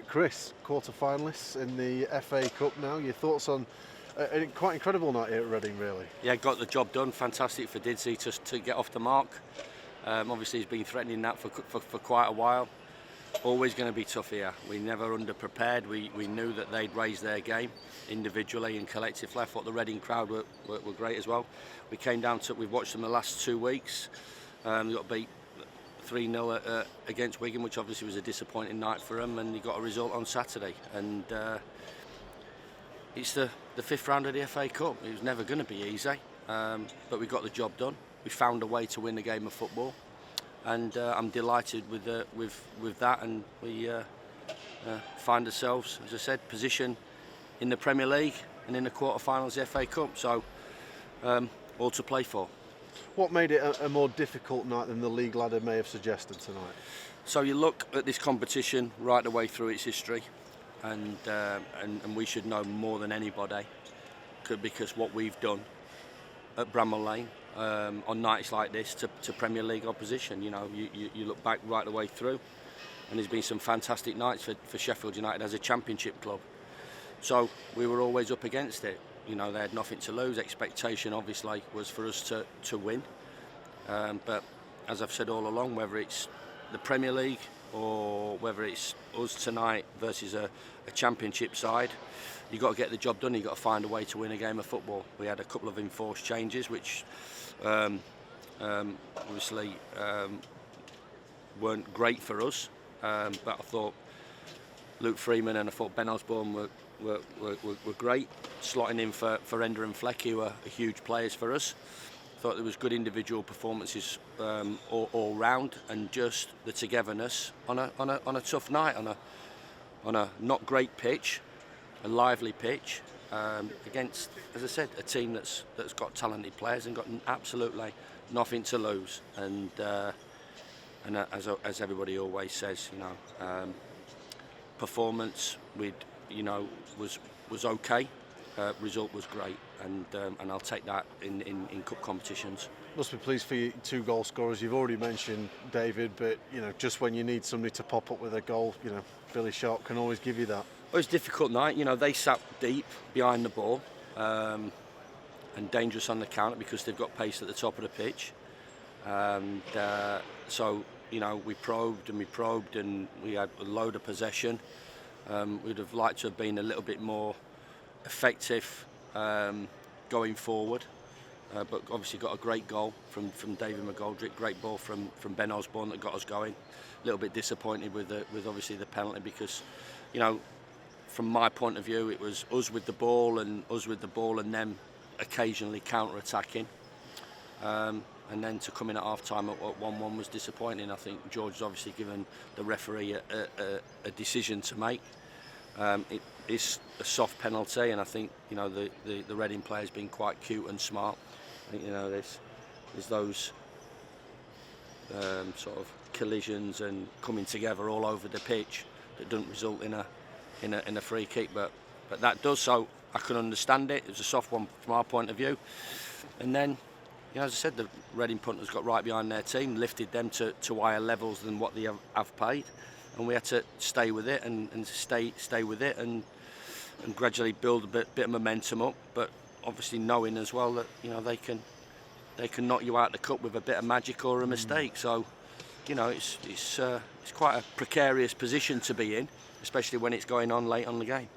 Chris, quarter-finalists in the FA Cup now. Your thoughts on a quite incredible night here at Reading, really? Yeah, got the job done. Fantastic for Didsey to get off the mark. Obviously, he's been threatening that for quite a while. Always going to be tough here. We never under-prepared. We knew that they'd raise their game individually and collectively. I thought the Reading crowd were great as well. We came down to, we've watched them the last 2 weeks. We got beat 3-0 against Wigan, which obviously was a disappointing night for them, and he got a result on Saturday. And it's the fifth round of the FA Cup. It was never going to be easy, but we got the job done. We found a way to win the game of football, and I'm delighted with that. And we find ourselves, as I said, position in the Premier League and in the quarter-finals of the FA Cup. So all to play for. What made it a more difficult night than the league ladder may have suggested tonight? So you look at this competition right the way through its history, and we should know more than anybody, because what we've done at Bramall Lane on nights like this to Premier League opposition. You know, you look back right the way through, and there's been some fantastic nights for Sheffield United as a Championship club. So we were always up against it. You know, they had nothing to lose. Expectation, obviously, was for us to win. But as I've said all along, whether it's the Premier League or whether it's us tonight versus a Championship side, you've got to get the job done. You've got to find a way to win a game of football. We had a couple of enforced changes, which obviously weren't great for us. But I thought Luke Freeman and I thought Ben Osborne were great, slotting in for Ender and Fleck, who are huge players for us. Thought there was good individual performances all round, and just the togetherness on a tough night, on a not great pitch, a lively pitch, against, as I said, a team that's got talented players and got absolutely nothing to lose. And as everybody always says, you know, performance was okay. Result was great, and I'll take that in cup competitions. Must be pleased for you, 2 goal scorers. You've already mentioned David, but you know, just when you need somebody to pop up with a goal, you know, Billy Sharp can always give you that. Well, it was a difficult night. You know, they sat deep behind the ball and dangerous on the counter because they've got pace at the top of the pitch. And so, you know, we probed and we had a load of possession. We'd have liked to have been a little bit more effective going forward, but obviously got a great goal from David McGoldrick, great ball from Ben Osborne that got us going. A little bit disappointed with obviously the penalty, because, you know, from my point of view, it was us with the ball and them occasionally counter-attacking. And then to come in at half-time at 1-1 was disappointing. I think George's obviously given the referee a decision to make. It is a soft penalty, and I think, you know, the Reading player's been quite cute and smart. I think, you know, there's those sort of collisions and coming together all over the pitch that doesn't result in a free kick, but that does. So I can understand it. It was a soft one from our point of view, and then, you know, as I said, the Reading punters got right behind their team, lifted them to higher levels than what they have paid, and we had to stay with it and stay with it and gradually build a bit of momentum up. But obviously knowing as well that, you know, they can knock you out the cup with a bit of magic or a mistake. So, you know, it's quite a precarious position to be in, especially when it's going on late on the game.